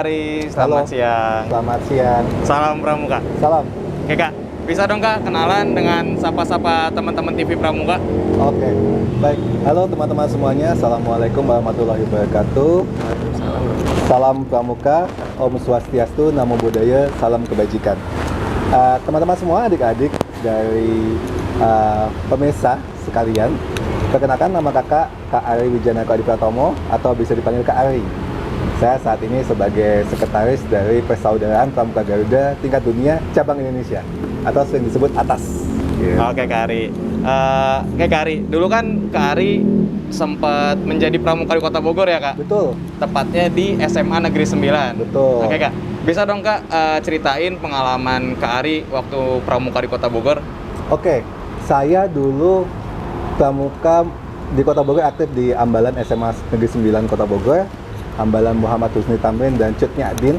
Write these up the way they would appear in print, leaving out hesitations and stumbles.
Ari, selamat siang. Selamat siang. Salam Pramuka. Salam. Oke Kak, bisa dong Kak kenalan dengan sapa-sapa teman-teman TV Pramuka? Oke, baik. Halo teman-teman semuanya, Assalamualaikum warahmatullahi wabarakatuh. Salam Pramuka, Om Swastiastu, Namo Buddhaya, salam kebajikan. Teman-teman semua, adik-adik dari pemirsa sekalian, perkenalkan nama kakak Kak Ari Wijanako Adi Pratomo atau bisa dipanggil Kak Ari. Saya saat ini sebagai sekretaris dari Persaudaraan Pramuka Garuda tingkat dunia cabang Indonesia atau sering disebut ATAS. Oke Kak Ari. Oke Kak Ari, dulu kan Kak Ari sempat menjadi pramuka di Kota Bogor ya Kak? Betul. Tepatnya di SMA Negeri 9. Betul. Oke Kak, bisa dong Kak ceritain pengalaman Kak Ari waktu pramuka di Kota Bogor? Oke, saya dulu pramuka di Kota Bogor aktif di Ambalan SMA Negeri 9 Kota Bogor, Ambalan Muhammad Husni Tamrin dan Cut Nyadin.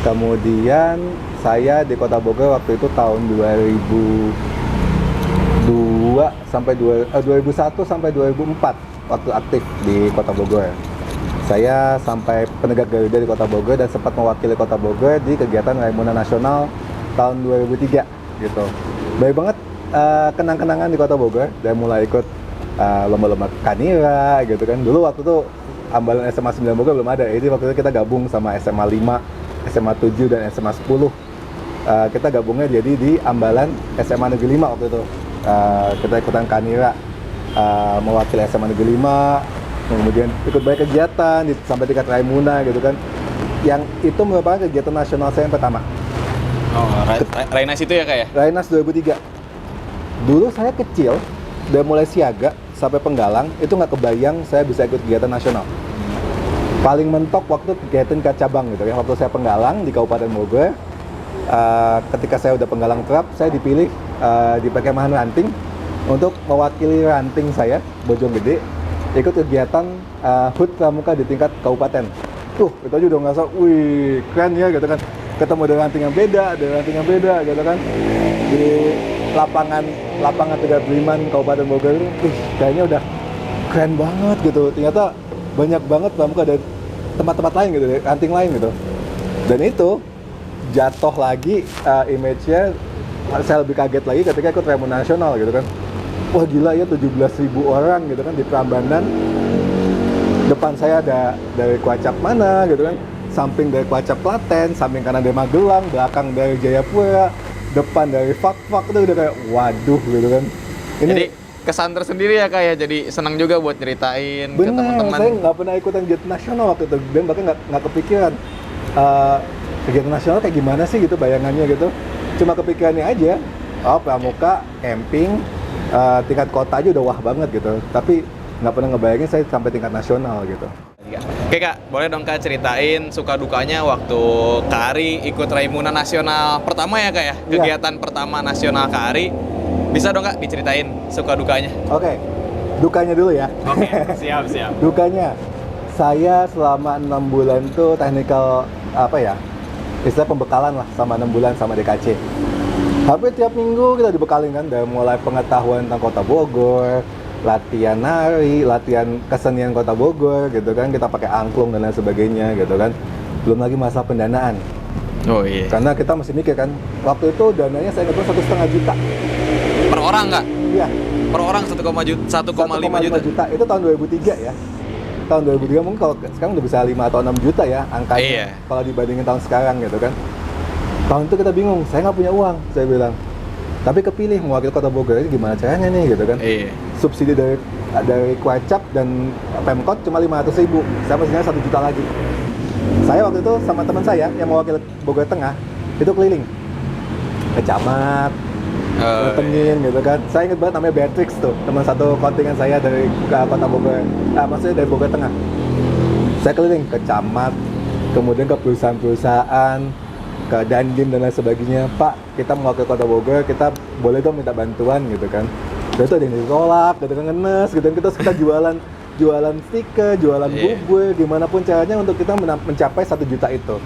Kemudian saya di Kota Bogor waktu itu tahun 2001 sampai 2004 waktu aktif di Kota Bogor. Saya sampai penegak Garuda di Kota Bogor dan sempat mewakili Kota Bogor di kegiatan Raimuna Nasional tahun 2003 gitu. Baik banget kenang-kenangan di Kota Bogor dan mulai ikut lomba-lomba Kanira gitu kan. Dulu waktu itu Ambalan SMA 9 Bogor belum ada, jadi waktu itu kita gabung sama SMA 5, SMA 7 dan SMA 10. Kita gabungnya jadi di Ambalan SMA Negeri 5 waktu itu. Kita ikutan Kanira, mewakili SMA Negeri 5, kemudian ikut banyak kegiatan sampai tingkat Raimuna gitu kan. Yang itu merupakan kegiatan nasional saya yang pertama. Oh, Rainas itu ya Kak ya? Rainas 2003. Dulu saya kecil, udah mulai siaga sampai penggalang, itu nggak kebayang saya bisa ikut kegiatan nasional. Paling mentok waktu kegiatan tingkat cabang gitu ya. Waktu saya penggalang di Kabupaten Bogor, ketika saya udah penggalang terap, saya dipilih di Perkemahan Ranting untuk mewakili ranting saya, Bojonggede, ikut kegiatan HUT Pramuka di tingkat kabupaten. Itu aja udah ngerasa, wih keren ya gitu kan. Ketemu ada ranting yang beda gitu kan. Di lapangan Tegar Beriman Kabupaten Bogor, kayaknya udah keren banget gitu. Ternyata banyak banget pramuka dari tempat-tempat lain gitu, ranting lain gitu. Dan itu jatuh lagi image-nya, saya lebih kaget lagi ketika ikut Raimuna Nasional gitu kan. Wah gila ya, 17.000 orang gitu kan di Prambanan. Depan saya ada dari Kuacap mana gitu kan, samping dari Kuacap Klaten, samping kanan dari Magelang, belakang dari Jayapura, depan dari Fak-Fak, itu udah kayak waduh gitu kan. Jadi kesan tersendiri ya Kak ya, jadi senang juga buat nyeritain ke teman-teman. Saya nggak pernah ikutan kegiatan nasional waktu itu, dan bahkan nggak kepikiran kegiatan nasional kayak gimana sih gitu bayangannya gitu. Cuma kepikirannya aja, pramuka, camping, tingkat kota aja udah wah banget gitu. Tapi nggak pernah ngebayangin saya sampai tingkat nasional gitu. Oke Kak, boleh dong Kak ceritain suka dukanya waktu Kak Ari ikut Raimuna Nasional pertama ya Kak ya? Kegiatan pertama nasional Kak Ari. Bisa dong Kak diceritain suka dukanya? Oke, dukanya dulu ya. Oke, siap. Dukanya, saya selama 6 bulan tuh technical istilah pembekalan lah sama 6 bulan sama DKC. Hampir tiap minggu kita dibekalin kan, dari mulai pengetahuan tentang Kota Bogor, latihan nari, latihan kesenian Kota Bogor gitu kan, kita pakai angklung dan lain sebagainya gitu kan. Belum lagi masalah pendanaan. Oh iya. Karena kita mesti mikir kan, waktu itu dananya saya ingat 1,5 juta. Per orang nggak? Iya. Per orang 1,5 juta. Itu tahun 2003 ya. Tahun 2003 mungkin kalau sekarang udah bisa 5 atau 6 juta ya angkanya. Iya. Kalau dibandingin tahun sekarang gitu kan. Tahun itu kita bingung, saya nggak punya uang, saya bilang. Tapi kepilih mewakili Kota Bogor, ini gimana caranya nih gitu kan. Iya. Subsidi dari Kuacap dan Pemkot cuma 500.000. Saya mestinya 1 juta lagi. Saya waktu itu sama teman saya yang mewakili Bogor Tengah, itu keliling ke camat, datengin gitu kan. Saya ingat banget namanya Beatrix tuh, teman satu kontingen saya dari Kota Bogor, maksudnya dari Bogor Tengah. Saya keliling ke camat, kemudian ke perusahaan-perusahaan, ke Dandim dan lain sebagainya. Pak, kita mewakili Kota Bogor, kita boleh dong minta bantuan gitu kan. Dan itu ada yang ditolak, gitu kan, ngenes gitu kan. Kita jualan stiker, jualan bubur, gimana pun caranya untuk kita mencapai 1 juta itu.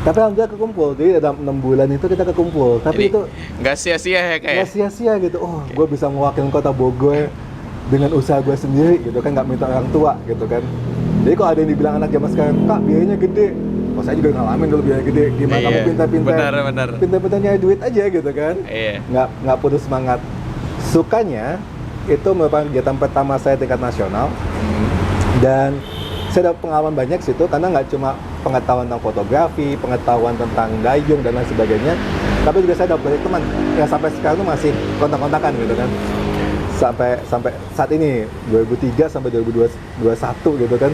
Tapi alhamdulillah kekumpul, jadi dalam 6 bulan itu kita kekumpul. Tapi jadi, itu nggak sia-sia ya kayak? Nggak sia-sia gitu, gue bisa mewakili Kota Bogor dengan usaha gue sendiri gitu kan, nggak minta orang tua gitu kan. Jadi kalau ada yang dibilang anak zaman sekarang, Kak biayanya gede, Kalau saya juga ngalamin dulu biaya gede, gimana kamu Benar. pintar-pintar nyari duit aja gitu kan. Iya. Nggak putus semangat. Sukanya itu merupakan kegiatan pertama saya tingkat nasional. Dan saya dapat pengalaman banyak situ karena nggak cuma pengetahuan tentang fotografi, pengetahuan tentang dayung dan lain sebagainya, tapi juga saya dapat banyak teman yang sampai sekarang tuh masih kontak-kontakan gitu kan. Sampai saat ini 2003 sampai 2021 gitu kan,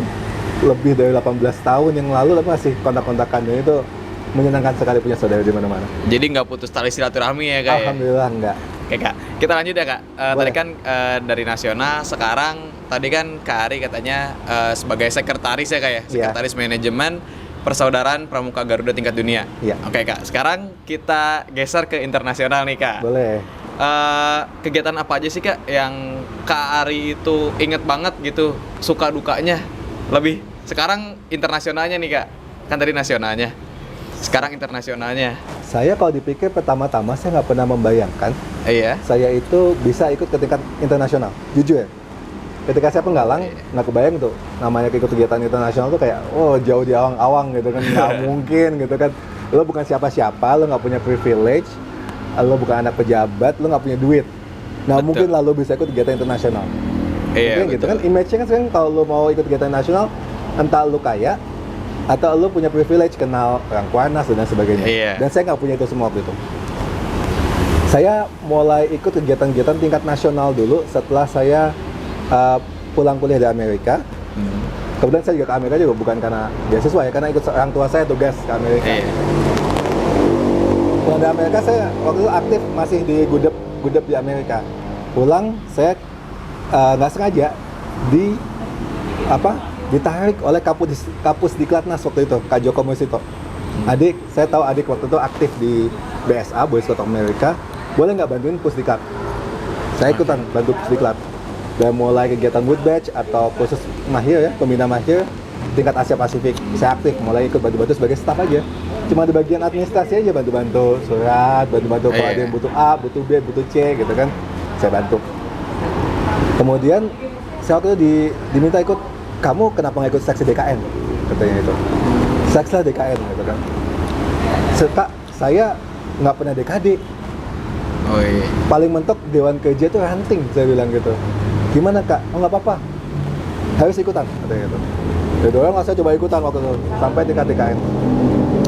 lebih dari 18 tahun yang lalu tapi masih kontak-kontakan, dan itu menyenangkan sekali punya saudara di mana-mana. Jadi nggak putus tali silaturahmi ya kak? Alhamdulillah enggak. Oke kak, kita lanjut ya kak. Tadi kan dari nasional, sekarang tadi kan Kak Ari katanya sebagai sekretaris ya kak ya, sekretaris manajemen Persaudaraan Pramuka Garuda tingkat dunia. Iya. Oke kak, sekarang kita geser ke internasional nih kak. Boleh. Kegiatan apa aja sih kak yang Kak Ari itu inget banget gitu, suka dukanya lebih? Sekarang internasionalnya nih kak, kan tadi nasionalnya, sekarang internasionalnya. Saya kalau dipikir pertama-tama saya nggak pernah membayangkan Iya. saya itu bisa ikut ke tingkat internasional, jujur ya. Ketika saya penggalang, nggak kebayang tuh namanya ikut kegiatan internasional tuh kayak, oh jauh di awang-awang gitu kan, nggak mungkin gitu kan. Lo bukan siapa-siapa, lo nggak punya privilege, lo bukan anak pejabat, lo nggak punya duit. Nggak mungkin lah lo bisa ikut kegiatan internasional. Iya, Mungkin gitu kan, image-nya kan sekarang kalau lo mau ikut kegiatan nasional, entah lo kaya, atau lo punya privilege, kenal orang Kuarnas dan sebagainya. Iya. Dan saya nggak punya itu semua waktu itu. Saya mulai ikut kegiatan-kegiatan tingkat nasional dulu setelah saya pulang kuliah dari Amerika. Kemudian saya juga ke Amerika juga bukan karena beasiswa ya, karena ikut orang tua saya tugas ke Amerika. Iya. Pulang dari Amerika, saya waktu itu aktif masih di gudep di Amerika. Pulang saya nggak sengaja ditarik oleh kapus Diklatnas waktu itu, Kak Joko Musito. Adik, saya tahu adik waktu itu aktif di BSA, Boy Scout of America. Boleh nggak bantuin Pusdiklat? Saya ikutan bantu Pusdiklat. Dan mulai kegiatan Wood Badge atau khusus mahir ya, pembina mahir tingkat Asia Pasifik. Saya aktif, mulai ikut bantu-bantu sebagai staff aja. Cuma di bagian administrasi aja, bantu-bantu surat, bantu-bantu kalau ada yang butuh A, butuh B, butuh C gitu kan. Saya bantu. Kemudian saya waktu itu diminta ikut, kamu kenapa nggak ikut seksi DKN? Katanya itu. Seksi DKN gitu kan. Kak, saya nggak pernah DKD. Oh iya. Paling mentok Dewan Kerja itu ranting, saya bilang gitu. Gimana kak? Oh nggak apa-apa, harus ikutan, katanya gitu. Jadi orang saya coba ikutan waktu itu, sampai tingkat DKN.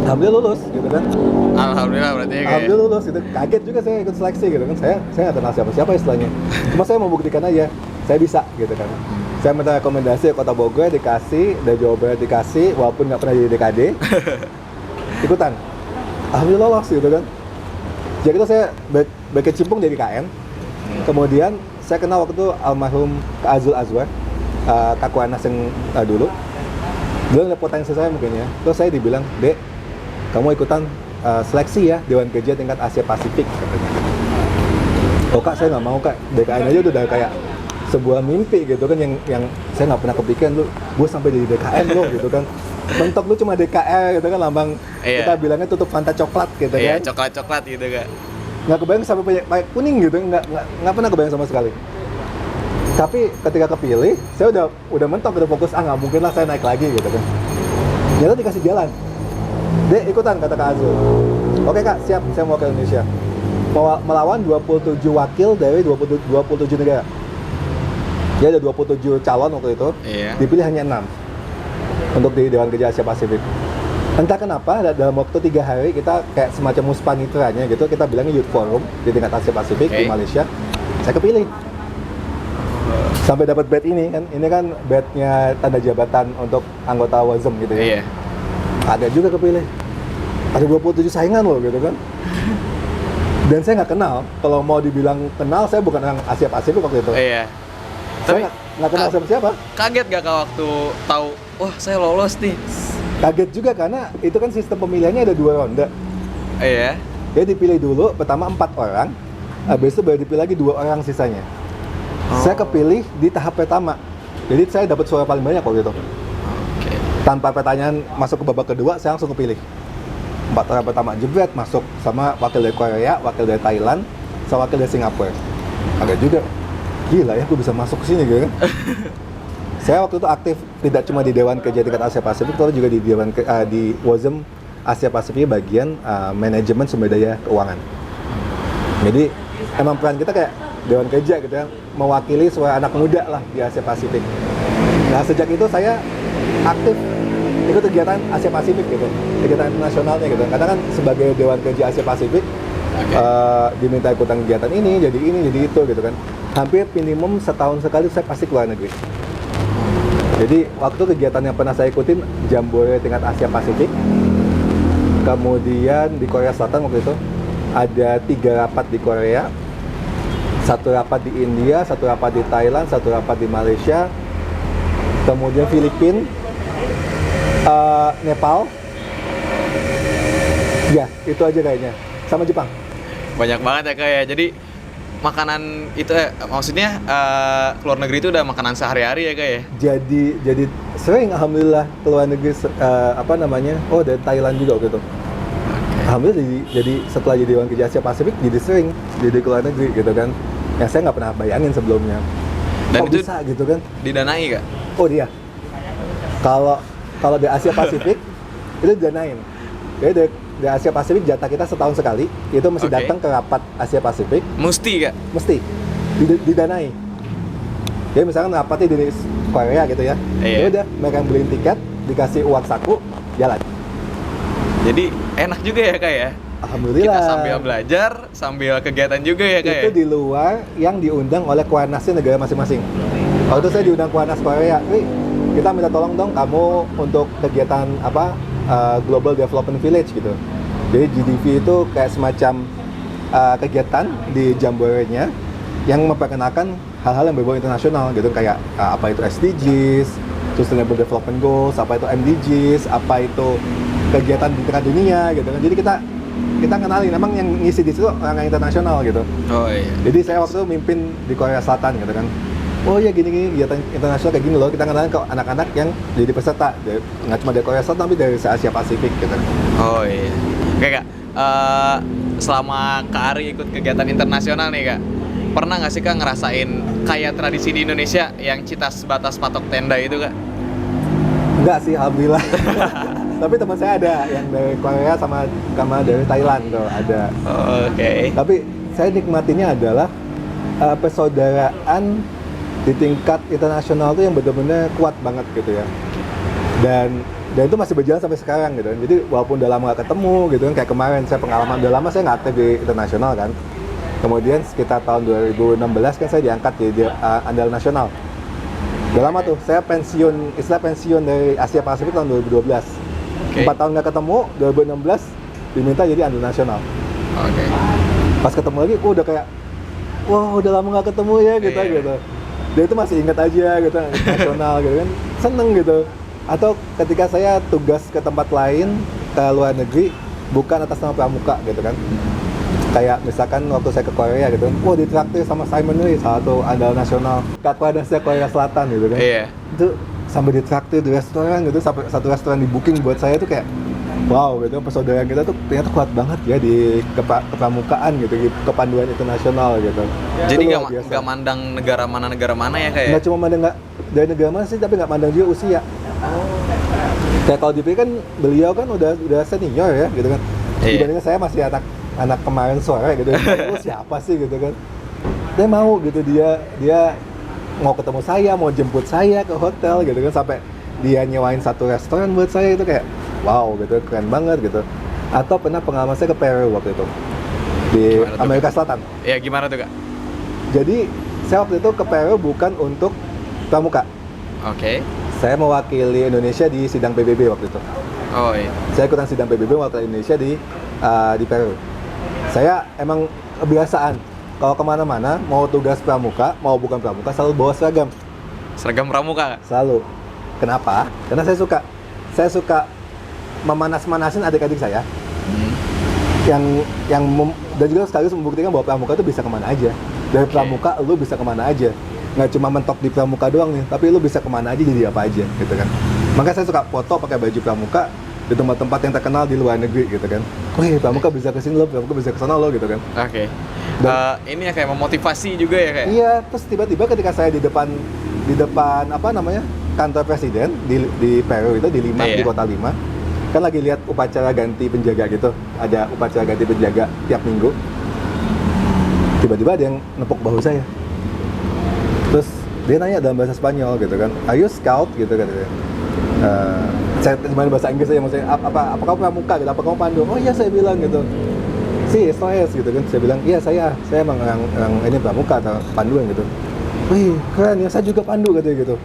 Alhamdulillah lulus, gitu kan. Alhamdulillah berarti ya. Alhamdulillah lulus, gitu. Kaget juga saya ikut seleksi gitu kan. Saya nggak kenal siapa-siapa istilahnya. Cuma saya mau buktikan aja, saya bisa gitu kan. Saya minta rekomendasi ke Kota Bogor, dikasih, dari Jawa Barat dikasih, walaupun nggak pernah jadi DKD. Ikutan. Alhamdulillah lolos gitu kan. Jadi itu saya berkecimpung dari KN. Kemudian saya kenal waktu itu almarhum Kak Azul Azwar, Kak Kuarnas yang dulu. Dia ngeliat potensi saya mungkin ya. Terus saya dibilang, Dek, kamu ikutan seleksi ya Dewan Kerja tingkat Asia Pasifik, katanya. Oh kak, saya nggak mau kak, DKN aja udah kayak sebuah mimpi gitu kan, yang saya nggak pernah kepikiran lu, gue sampai jadi DKN lo gitu kan. Mentok lu cuma DKN gitu kan, lambang kita bilangnya tutup Fanta coklat gitu kan. Iya, coklat-coklat gitu kak. Nggak kebayang sampai pakai kuning gitu, nggak pernah kebayang sama sekali. Tapi ketika kepilih, saya udah mentok, udah fokus, nggak mungkin lah saya naik lagi gitu kan. Ternyata dikasih jalan. Dek, ikutan, kata Kak Azul. Oke kak, siap, saya mau ke Indonesia. Mau melawan 27 wakil dari 27 negara. Dia ada 27 calon waktu itu, dipilih hanya 6 untuk di Dewan Kerja Asia Pasifik. Entah kenapa dalam waktu 3 hari kita kayak semacam muspanitranya gitu, kita bilangnya Youth Forum di tingkat Asia Pasifik di Malaysia. Saya kepilih. Sampai dapat badge ini kan badge-nya tanda jabatan untuk anggota WASM gitu ya. Iya. Ada juga kepilih. Ada 27 saingan loh gitu kan. Dan saya nggak kenal. Kalau mau dibilang kenal, saya bukan orang Asia Pasifik waktu itu. Iya. Saya nggak kenal siapa-siapa. Kaget gak kak waktu tahu, wah saya lolos nih? Kaget juga karena itu kan sistem pemilihannya ada 2 ronde. Iya. Dia dipilih dulu, pertama 4 orang, habis itu baru dipilih lagi 2 orang sisanya. Saya kepilih di tahap pertama, jadi saya dapat suara paling banyak waktu itu. Tanpa pertanyaan masuk ke babak kedua, saya langsung kepilih. 4 orang pertama jebret masuk sama wakil dari Korea, wakil dari Thailand, sama wakil dari Singapura. Agak juga, gila ya, gue bisa masuk ke sini gitu kan. Saya waktu itu aktif tidak cuma di Dewan Kerja Tingkat Asia Pasifik, tapi juga di di WOSM Asia Pasifik bagian manajemen sumber daya keuangan. Jadi emang peran kita kayak Dewan Kerja gitu ya, mewakili suara anak muda lah di Asia Pasifik. Nah sejak itu saya aktif ikut kegiatan Asia Pasifik gitu, kegiatan internasionalnya gitu. Karena kan sebagai Dewan Kerja Asia Pasifik diminta ikutan kegiatan ini, jadi itu gitu kan. Hampir minimum setahun sekali saya pasti keluar negeri. Jadi waktu kegiatan yang pernah saya ikutin Jambore tingkat Asia Pasifik, kemudian di Korea Selatan waktu itu ada 3 rapat di Korea, 1 rapat di India, 1 rapat di Thailand, 1 rapat di Malaysia, kemudian Filipina, Nepal, ya itu aja kayaknya, sama Jepang. Banyak banget ya Kak ya. Jadi makanan itu maksudnya keluar negeri itu udah makanan sehari-hari ya Kak ya? Jadi sering alhamdulillah keluar negeri dari Thailand juga waktu itu. Alhamdulillah jadi setelah jadi Dewan Kerja Asia Pasifik jadi sering jadi keluar negeri gitu kan. Yang saya nggak pernah bayangin sebelumnya. Dan kok itu bisa gitu kan? Didanai Kak? Oh dia. Kalau di Asia Pasifik itu didanain. Jadi di Asia Pasifik jatah kita setahun sekali itu mesti datang ke rapat Asia Pasifik. Mesti Kak? Mesti didanai. Jadi misalkan rapatnya di Korea gitu ya. Ya udah mereka yang beliin tiket, dikasih uang saku, jalan. Jadi enak juga ya Kak ya? Alhamdulillah. Kita sambil belajar, sambil kegiatan juga ya Kak itu ya? di luar yang diundang oleh Kuarnasnya negara masing-masing. Waktu itu saya diundang Kuarnas Korea, kita minta tolong dong kamu untuk kegiatan Global Development Village gitu. Jadi GDV itu kayak semacam kegiatan di Jambore-nya yang memperkenalkan hal-hal yang berbau internasional gitu, kayak apa itu SDGs, Sustainable Development Goals, apa itu MDGs, apa itu kegiatan di tingkat dunia gitu kan. Jadi kita kenalin, emang yang ngisi di situ orang internasional gitu. Oh iya. Jadi saya waktu itu mimpin di Korea Selatan gitu kan. Oh ya gini kegiatan internasional kayak gini loh, kita kenalin ke anak-anak yang jadi peserta, nggak cuma dari Korea Selatan tapi dari Asia Pasifik gitu. Oh iya. Oke Kak, selama Kak Ari ikut kegiatan internasional nih Kak, pernah nggak sih Kak ngerasain kayak tradisi di Indonesia yang cita sebatas patok tenda itu Kak? Enggak sih, alhamdulillah. Tapi teman saya ada yang dari Korea sama dari Thailand tuh ada. Oke. Tapi saya nikmatinya adalah persaudaraan di tingkat internasional tuh yang benar-benar kuat banget gitu ya. Dan itu masih berjalan sampai sekarang gitu. Jadi walaupun udah lama gak ketemu gitu kan, kayak kemarin saya pengalaman udah lama saya nggak aktif di internasional kan. Kemudian sekitar tahun 2016 kan saya diangkat jadi andalan nasional. Udah lama tuh, saya pensiun dari Asia Pasifik tahun 2012. 4 tahun nggak ketemu, 2016 diminta jadi andalan nasional. Oke. Pas ketemu lagi, udah kayak, wah udah lama nggak ketemu ya gitu gitu. Dia itu masih ingat aja gitu, nasional gitu kan, seneng gitu. Atau ketika saya tugas ke tempat lain, ke luar negeri, bukan atas nama pramuka gitu kan. Kayak misalkan waktu saya ke Korea gitu kan, wah ditraktir sama Simon Lee, salah satu andalan nasional Kakwadasnya Korea Selatan gitu kan. Iya. Itu sampai ditraktir di restoran gitu, sampai satu restoran di booking buat saya tuh kayak wow gitu, persaudaraan kita tuh ternyata kuat banget ya di kepramukaan gitu, di kepanduan internasional gitu. Jadi nggak mandang negara mana ya kayak? Nggak cuma mandang dari negara mana sih, tapi nggak mandang juga usia. Kayak kalau dipikir kan beliau kan udah senior ya gitu kan. Dibandingkan saya masih anak kemarin sore gitu. Lu siapa sih gitu kan? Dia mau gitu, dia mau ketemu saya, mau jemput saya ke hotel gitu kan, sampai dia nyewain satu restoran buat saya, itu kayak wow gitu, keren banget gitu. Atau pernah pengalaman saya ke Peru waktu itu di Amerika Selatan. Ya gimana tuh Kak? Jadi saya waktu itu ke Peru bukan untuk pramuka. Oke. Saya mewakili Indonesia di sidang PBB waktu itu. Oh iya. Saya ikutan sidang PBB mewakili Indonesia di Peru. Saya emang kebiasaan kalau kemana-mana, mau tugas pramuka, mau bukan pramuka, selalu bawa seragam. Seragam pramuka? Selalu. Kenapa? Karena saya suka memanas-manasin adik-adik saya. Dan juga sekaligus membuktikan bahwa pramuka itu bisa kemana aja. Dari pramuka, lu bisa kemana aja. Nggak cuma mentok di pramuka doang nih, tapi lu bisa kemana aja, jadi apa aja, gitu kan. Makanya saya suka foto pakai baju pramuka di tempat-tempat yang terkenal di luar negeri, gitu kan. Wih, pramuka bisa ke sini lo, pramuka bisa ke sana lo, gitu kan. Oke. Ini ya kayak memotivasi juga ya kayak? Iya, terus tiba-tiba ketika saya di depan kantor presiden di Peru itu di Lima, Iya. di kota Lima. Kan lagi lihat upacara ganti penjaga gitu. Ada upacara ganti penjaga tiap minggu. Tiba-tiba ada yang nepuk bahu saya. Terus dia nanya dalam bahasa Spanyol gitu kan, "Are you scout?" gitu kan. Saya gimana bahasa Inggris aja maksudnya, apa kamu pramuka gitu, apa kamu pandu? Oh iya, saya bilang gitu. Si, esto es gitu kan. Saya bilang, "Iya, saya emang orang ini pramuka atau panduan gitu." "Wih, keren ya, saya juga pandu," katanya gitu.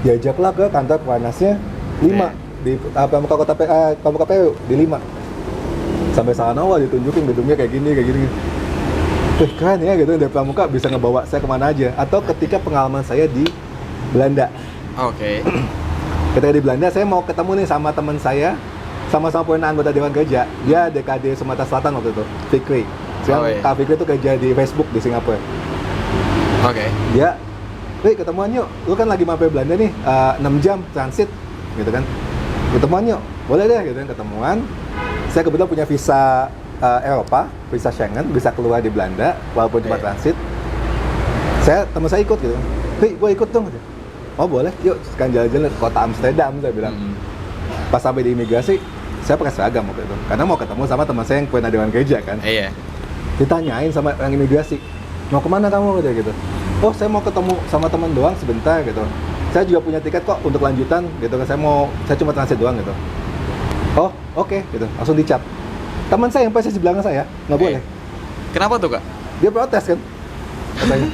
Diajaklah ke kantor Peranasnya Lima di Pramuka Peru di Lima. Sampai sana ditunjukin gedungnya kayak gini. Wih, keren ya gitu, dari pramuka bisa ngebawa saya kemana aja. Atau ketika pengalaman saya di Belanda. Oke. Ketika di Belanda, saya mau ketemu nih sama teman saya, sama-sama punya anggota Dewan Kerja. Dia DKD Sumatera Selatan waktu itu, Fikri. Sekarang Oh, iya. Kak Fikri itu kerja di Facebook di Singapura. Oke. Dia, "Wih, ketemuan yuk, lu kan lagi mampir Belanda nih, 6 jam transit," gitu kan. "Ketemuan yuk," "Boleh deh," gitu kan, ketemuan. Saya kebetulan punya visa Eropa, visa Schengen, bisa keluar di Belanda, walaupun cuma Iya. transit. Teman saya ikut gitu. "Wih, gue ikut dong," gitu. "Oh boleh, yuk sekarang jalan-jalan ke kota Amsterdam," saya bilang. Pas sampai di imigrasi, saya pakai seragam waktu itu, karena mau ketemu sama teman saya yang punya Dewan Kerja kan. Iya. Ditanyain sama orang imigrasi, "Mau kemana kamu?" gitu. "Oh, saya mau ketemu sama teman doang sebentar," gitu. "Saya juga punya tiket kok untuk lanjutan," gitu kan. Saya cuma transit doang," gitu. "Oh, oke," gitu. Langsung dicap. Teman saya yang persis di belakang saya, nggak boleh. Kenapa tuh, Kak? Dia protes kan, katanya.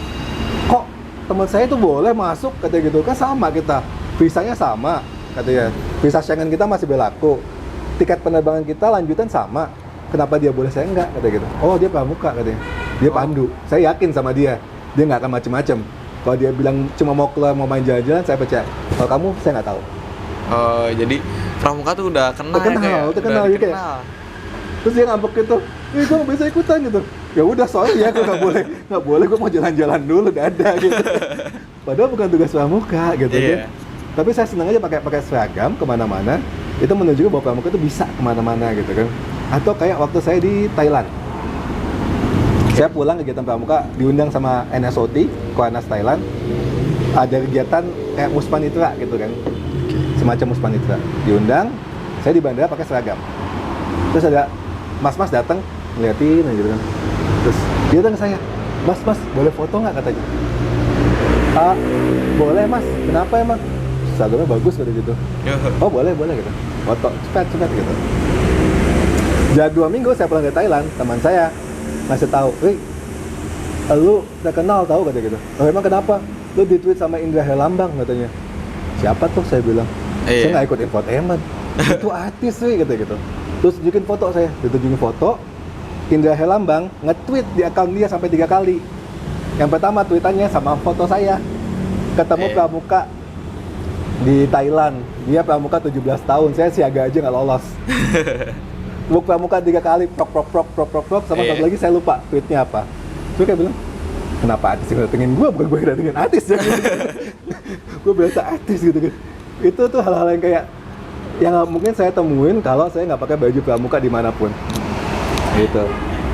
"Kok teman saya itu boleh masuk," katanya gitu. "Kan sama kita, visanya sama," katanya. "Visa Schengen kita masih berlaku. Tiket penerbangan kita lanjutan sama. Kenapa dia boleh, saya enggak?" katanya gitu. "Oh, dia pramuka," katanya. "Dia pandu." Saya yakin sama dia nggak akan macem-macem. Kalau dia bilang cuma mau keluar, mau main jalan-jalan, saya percaya. Kalau kamu, saya nggak tahu. Oh, jadi pramuka tuh udah kenal ya, Kak, ya? Terkenal Udah gitu ya. dikenal. Terus dia ngambek gitu, "Ih, gue nggak bisa ikutan," gitu. "Ya udah, sorry ya, gue nggak boleh, gue mau jalan-jalan dulu, dadah," gitu. Padahal bukan tugas pramuka gitu Iya. kan. Tapi saya senang aja pakai seragam kemana-mana. Itu menunjukkan bahwa pramuka itu bisa kemana-mana gitu kan. Atau kayak waktu saya di Thailand. Saya pulang kegiatan pramuka, diundang sama NSOT, Koanas Thailand. Ada kegiatan kayak Muspanitra gitu kan. Semacam Muspanitra. Diundang, saya di bandara pakai seragam. Terus ada mas-mas datang, ngeliatin aja gitu kan. Terus dia datang ke saya, "Mas, boleh foto nggak?" katanya. "Boleh mas, kenapa emang?" "Seragamnya bagus," kata gitu. "Oh boleh gitu." Foto, cepet gitu. Jarak 2 minggu saya pulang ke Thailand, teman saya ngasih tahu, "Wih, lu terkenal tahu," kata gitu. "Oh emang kenapa?" "Lu di-tweet sama Indra Herlambang," katanya. "Siapa tuh?" saya bilang. Iya. "Saya nggak ikut infotainment." "Itu artis wih," kata gitu. Terus tunjukin foto saya, ditunjukin foto Indra Herlambang nge-tweet di akun dia sampai 3 kali. Yang pertama tweetannya sama foto saya, ketemu Iya. pramuka di Thailand. Dia pramuka 17 tahun, saya siaga aja nggak lolos. Buk pramuka 3 kali, prok, sama Iya. satu lagi saya lupa tweetnya apa. Terus kayak bilang, "Kenapa artis yang datengin gue, bukan gue yang datengin artis ya?" Gue berasa artis gitu kan. Itu tuh hal-hal yang kayak yang mungkin saya temuin kalau saya nggak pakai baju pramuka dimanapun. Gitu.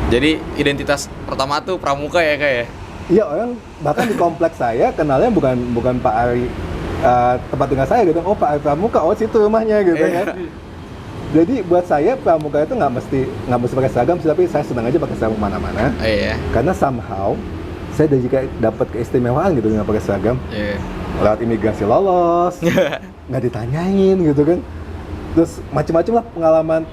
Jadi identitas pertama tuh pramuka ya, Kak ya? Iya, orang bahkan di kompleks saya kenalnya bukan Pak Ari, tempat tinggal saya gitu. "Oh, Pak Ari Pramuka, oh situ rumahnya," gitu kan. Jadi buat saya pramuka itu nggak mesti pakai seragam sih, tapi saya senang aja pakai seragam mana-mana. Iya. Karena somehow saya juga dapat keistimewaan gitu dengan pakai seragam. Iya. Lewat imigrasi lolos, nggak ditanyain gitu kan. Terus macam-macam lah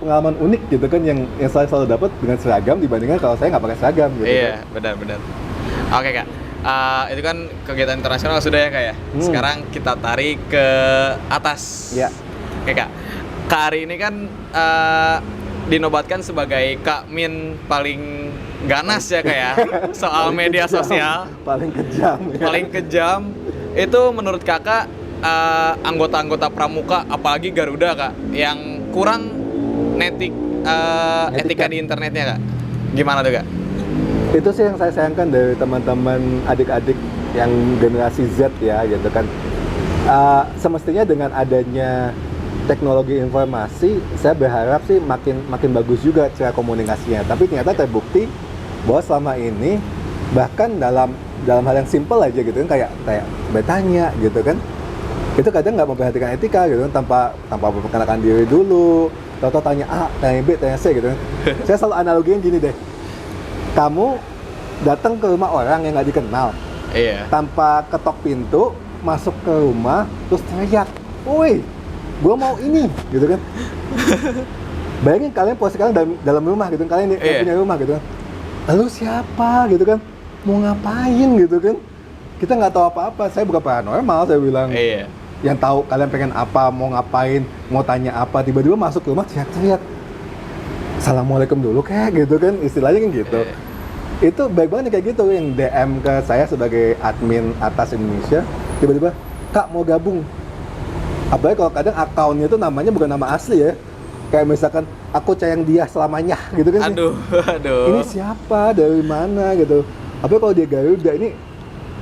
pengalaman unik gitu kan yang saya selalu dapat dengan seragam dibandingkan kalau saya nggak pakai seragam gitu. Iya, kan. benar. Oke, Kak. Itu kan kegiatan internasional sudah ya, Kak ya? Sekarang kita tarik ke atas. Iya. Oke, Kak. Kak Ari ini kan dinobatkan sebagai Kak Min paling ganas ya, Kak ya? Soal Paling media kejam, sosial. paling kejam ya. Paling kejam. Itu menurut Kakak anggota-anggota pramuka, apalagi Garuda, Kak, yang kurang etika di internetnya, Kak? Gimana tuh, Kak? Itu sih yang saya sayangkan dari teman-teman adik-adik yang generasi Z ya gitu kan. Semestinya dengan adanya teknologi informasi, saya berharap sih makin bagus juga cara komunikasinya. Tapi ternyata terbukti bahwa selama ini bahkan dalam hal yang simpel aja gitu kan, kayak bertanya gitu kan, itu kadang nggak memperhatikan etika gitu kan, tanpa memperkenalkan diri dulu, tahu-tahu tanya A, tanya B, tanya C gitu kan. Saya selalu analogiin gini deh, kamu datang ke rumah orang yang nggak dikenal, Iya. tanpa ketok pintu, masuk ke rumah, terus teriak, woi, gua mau ini, gitu kan. Bayangin kalian posisi kalian dalam rumah gitu kan, kalian Iya. punya rumah gitu kan. Lalu siapa gitu kan, mau ngapain gitu kan. Kita nggak tahu apa-apa, saya bukan paranormal, saya bilang. Iya. Yang tahu kalian pengen apa, mau ngapain, mau tanya apa, tiba-tiba masuk ke rumah teriak-teriak. Assalamualaikum dulu kayak gitu kan, istilahnya kan gitu. Iya. Itu baik banget nih kayak gitu, yang DM ke saya sebagai admin Atas Indonesia, tiba-tiba, Kak mau gabung. Apalagi kalau kadang akunnya itu namanya bukan nama asli ya. Kayak misalkan, aku sayang dia selamanya gitu kan. Aduh. Ini siapa, dari mana gitu. Apalagi kalau dia Garuda, ini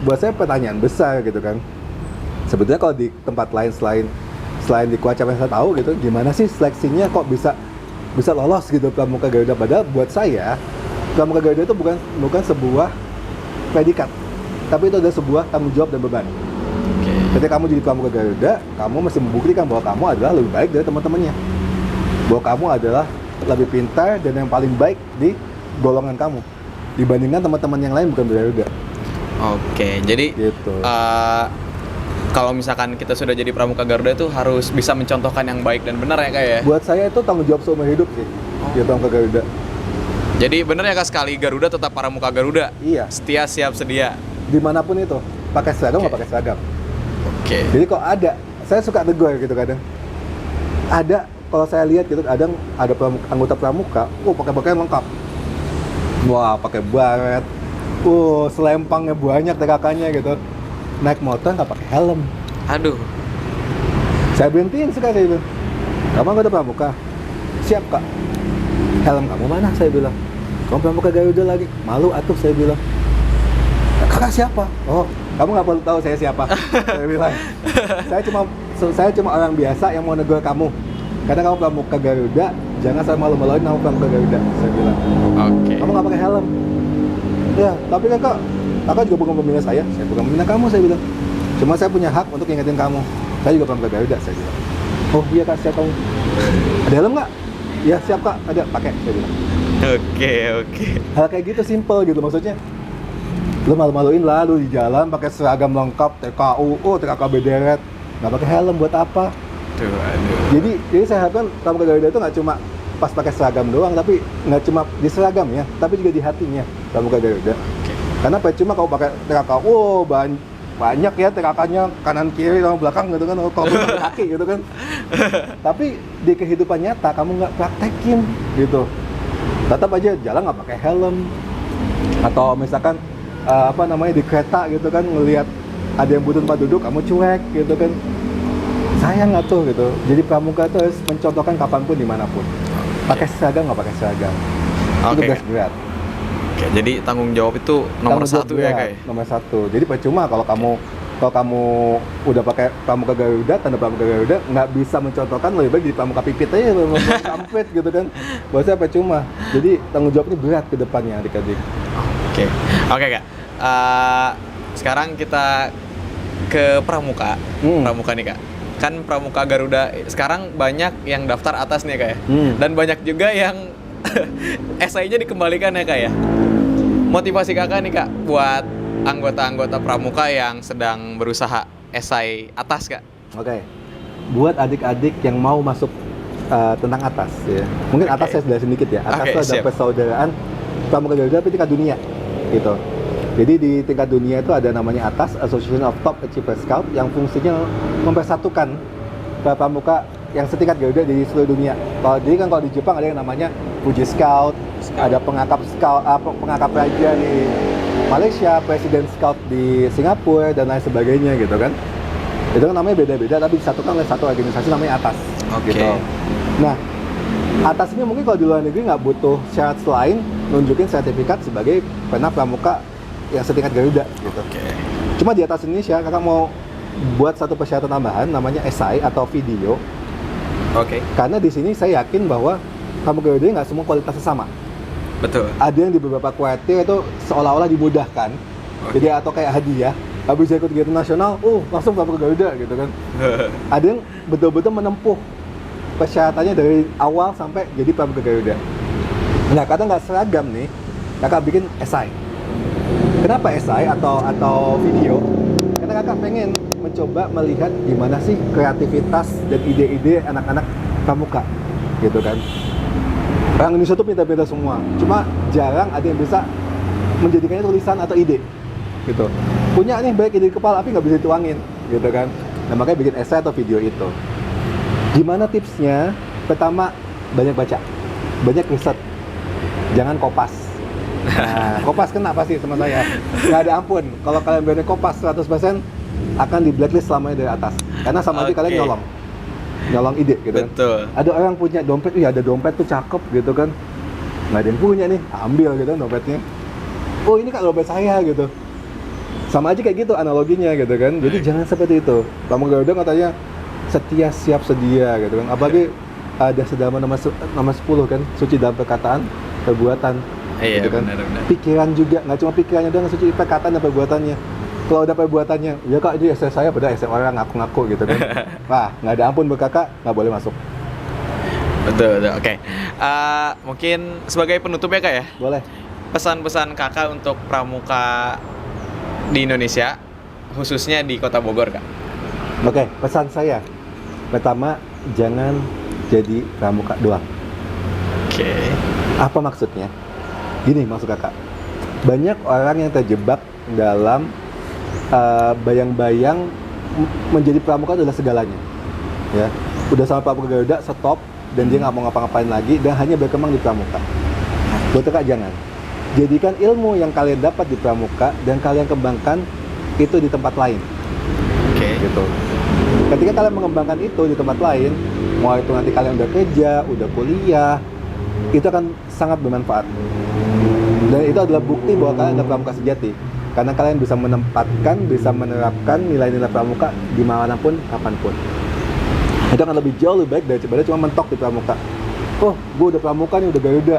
buat saya pertanyaan besar gitu kan. Sebetulnya kalau di tempat lain selain di Kuacap yang saya tahu gitu, gimana sih seleksinya kok bisa lolos gitu Pramuka Garuda. Padahal buat saya Pramuka Garuda itu bukan sebuah predikat, tapi itu adalah sebuah tanggung jawab dan beban. Oke. Ketika kamu jadi Pramuka Garuda, kamu mesti membuktikan bahwa kamu adalah lebih baik dari teman-temannya, bahwa kamu adalah lebih pintar dan yang paling baik di golongan kamu dibandingkan teman-teman yang lain bukan Garuda. Oke, jadi Gitu. kalau misalkan kita sudah jadi Pramuka Garuda itu harus bisa mencontohkan yang baik dan benar ya Kak ya. Buat saya itu tanggung jawab seumur hidup sih, jadi Pramuka Garuda. Jadi benar ya Kak, sekali Garuda tetap Pramuka Garuda. Iya, Setia siap sedia. dimanapun itu, pakai seragam nggak Oke. pakai seragam. Oke. Jadi kok ada, saya suka tegur gitu kadang. Ada, kalau saya lihat gitu, ada anggota pramuka, pakai pakaian lengkap. Wah, pakai baret, selempangnya banyak TKK-nya gitu. Naik motor nggak pakai helm. Aduh. Saya berhentiin sekali, saya bilang, kamu anggota pramuka? Siap kak. Helm kamu mana? Saya bilang. Kamu pramuka Garuda lagi? Malu atuh, saya bilang. Kakak siapa? Oh, kamu nggak perlu tahu saya siapa. Saya bilang. Saya cuma orang biasa yang mau negur kamu. Karena kamu pramuka Garuda, jangan saya malu-maluin kamu pramuka Garuda. Saya bilang. Oke. Kamu nggak pakai helm. Ya, tapi kan kakak juga bukan pembina saya bukan pembina kamu, saya bilang. Cuma saya punya hak untuk ingetin kamu. Saya juga pramuka Garuda, saya bilang. Oh iya kak, siap kamu. Ada helm nggak? Ya siap kak, ada, pakai, saya bilang. Oke. Hal kayak gitu simple gitu maksudnya. Lu malu-maluin lah, lu di jalan pakai seragam lengkap, TKU, TKKB deret, nggak pakai helm buat apa? Aduh. Jadi saya harapkan Pramuka Garuda itu nggak cuma pas pakai seragam doang, tapi nggak cuma di seragam ya, tapi juga di hatinya Pramuka Garuda. Oke. Karena percuma kalau pakai TKK, banyak ya TKK-nya kanan kiri sama belakang gitu kan, kalau pakai kaki gitu kan. Tapi di kehidupan nyata kamu nggak praktekin gitu. Tetap aja jalan nggak pakai helm, atau misalkan di kereta gitu kan, ngelihat ada yang butuh tempat duduk kamu cuek gitu kan. Sayang nggak tuh gitu. Jadi pramuka itu harus mencontohkan kapanpun dimanapun. Pakai seragam nggak pakai seragam. Itu Oke. tugas berat. Oke, jadi tanggung jawab itu nomor Tanggung jawab satu ya berat, Kak ya? Nomor satu. Jadi percuma kalau kamu udah pakai pramuka Garuda, tanda pramuka Garuda, nggak bisa mencontohkan, lebih baik di pramuka pipit aja, pramuka kampret gitu kan. Buat saya percuma. Jadi tanggung jawab ini berat ke depannya adik-adik. Oke Kak. Sekarang kita ke Pramuka. Pramuka nih Kak. Kan Pramuka Garuda sekarang banyak yang daftar atas nih Kak ya. Dan banyak juga yang esainya dikembalikan ya Kak ya. Motivasi Kakak nih Kak buat anggota-anggota Pramuka yang sedang berusaha esai atas Kak. Oke. Buat adik-adik yang mau masuk tentang atas ya. Mungkin Oke. atas saya sudah sedikit ya. Atas Oke, itu ada siap. persaudaraan Pramuka Garuda tapi tingkat dunia gitu. Jadi di tingkat dunia itu ada namanya ATAS, Association of Top Achiever Scout, yang fungsinya mempersatukan para pramuka yang setingkat Garuda di seluruh dunia. Kalau di Jepang ada yang namanya Fuji Scout, ada pengakap Scout, pengakap raja di Malaysia, Presiden Scout di Singapura dan lain sebagainya gitu kan. Itu kan namanya beda-beda tapi disatukan oleh satu organisasi namanya ATAS. Oke. Gitu. Nah, ATAS ini mungkin kalau di luar negeri nggak butuh syarat selain nunjukin sertifikat sebagai pernah pramuka yang setingkat Garuda gitu. Oke. Cuma di atas Indonesia kakak mau buat satu persyaratan tambahan namanya esai atau video, Oke. karena di sini saya yakin bahwa pramuka Garuda nggak semua kualitasnya sama. Betul. Ada yang di beberapa kuartir itu seolah-olah dimudahkan, Oke. jadi atau kayak hadiah. habis ikut kegiatan nasional, langsung Pramuka Garuda gitu kan. Ada yang betul-betul menempuh persyaratannya dari awal sampai jadi Pramuka Garuda. Nah, karena nggak seragam nih, kakak bikin esai. Kenapa esai atau video? Karena kakak pengen mencoba melihat gimana sih kreativitas dan ide-ide anak-anak pramuka, gitu kan. Orang Indonesia tuh pintar-pintar semua, cuma jarang ada yang bisa menjadikannya tulisan atau ide, gitu. Punya nih baik ide di kepala, tapi nggak bisa dituangin, gitu kan. Nah, makanya bikin esai atau video itu. Gimana tipsnya? Pertama, banyak baca, banyak riset, jangan kopas. Nah, kopas kena pasti sama saya. Nggak ada ampun. Kalau kalian berani kopas 100% akan di blacklist selamanya dari atas. Karena sama aja kalian nyolong ide gitu kan. Betul. Ada orang punya dompet, ada dompet tuh cakep gitu kan. Nggak ada yang punya nih, ambil gitu dompetnya. Oh, ini kan dompet saya gitu. Sama aja kayak gitu analoginya gitu kan. Jadi jangan seperti itu. Pramuka Garuda katanya setia siap sedia gitu kan. Apalagi ada sedama nomor 10 kan, suci dalam perkataan, perbuatan. Iya, Gitu kan. benar. Pikiran juga, nggak cuma pikirannya doang, suci perkataan dan perbuatannya. Kalau udah perbuatannya, ya kak, ini essay saya pada essay orang ngaku-ngaku gitu kan. Wah, nggak ada ampun buat kakak, nggak boleh masuk. Betul. Oke. Mungkin sebagai penutup ya kak ya, Boleh. pesan-pesan kakak untuk pramuka di Indonesia, khususnya di Kota Bogor kak. Oke, pesan saya. Pertama, jangan jadi pramuka doang. Oke. Apa maksudnya? Gini maksud kakak. Banyak orang yang terjebak dalam bayang-bayang menjadi pramuka adalah segalanya. Ya, udah sama Pramuka Garuda stop dan dia nggak mau ngapa-ngapain lagi dan hanya berkembang di pramuka. Buat kakak jangan. Jadikan ilmu yang kalian dapat di pramuka dan kalian kembangkan itu di tempat lain. Oke. Gitu. Ketika kalian mengembangkan itu di tempat lain, mau itu nanti kalian udah kerja, udah kuliah, itu akan sangat bermanfaat. Dan itu adalah bukti bahwa kalian adalah pramuka sejati. Karena kalian bisa menempatkan, bisa menerapkan nilai-nilai pramuka dimanapun, kapanpun. Itu akan lebih jauh lebih baik daripada cuma mentok di pramuka. Oh, gue udah pramuka nih, udah Garuda.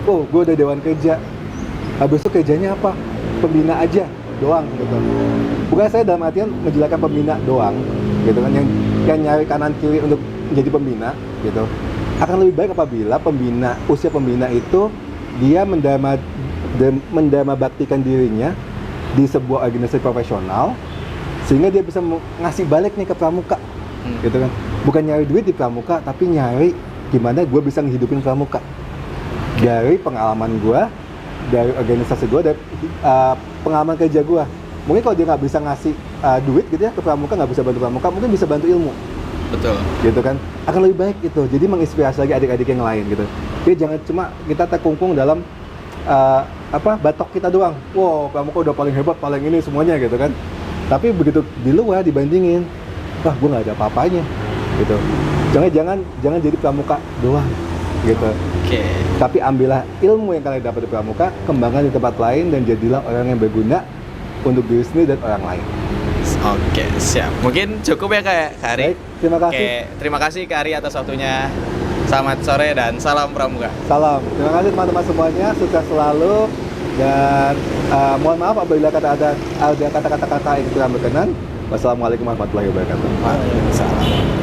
Oh, gue udah Dewan Kerja. Habis itu kerjanya apa? Pembina aja doang gitu. Bukan saya dalam artian menjelaskan pembina doang gitu kan, yang nyari kanan kiri untuk menjadi pembina gitu. Akan lebih baik apabila usia pembina itu dia mendharma baktikan dirinya di sebuah organisasi profesional sehingga dia bisa ngasih balik nih ke pramuka gitu kan. Bukan nyari duit di pramuka, tapi nyari gimana gue bisa ngehidupin pramuka dari pengalaman gue, dari organisasi gue, dari pengalaman kerja gue. Mungkin kalau dia nggak bisa ngasih duit gitu ya ke pramuka, nggak bisa bantu pramuka, mungkin bisa bantu ilmu. Betul. Gitu kan, akan lebih baik itu. Jadi menginspirasi lagi adik-adik yang lain gitu. Jadi jangan cuma kita terkungkung dalam batok kita doang. Wow, pramuka udah paling hebat, paling ini semuanya gitu kan. Tapi begitu di luar dibandingin, wah gue nggak ada apa-apanya gitu. Jangan jadi pramuka doang gitu. Oke. Tapi ambillah ilmu yang kalian dapat di pramuka, kembangkan di tempat lain dan jadilah orang yang berguna untuk diri sendiri dan orang lain. Oke, siap. Mungkin cukup ya Kak Ari. Baik, terima kasih. Oke, terima kasih Kak Ari atas waktunya. Selamat sore dan salam pramuka. Salam. Terima kasih teman-teman semuanya, sukses selalu dan mohon maaf apabila ada kata-kata yang kurang berkenan. Wassalamualaikum warahmatullahi wabarakatuh. Waalaikumsalam.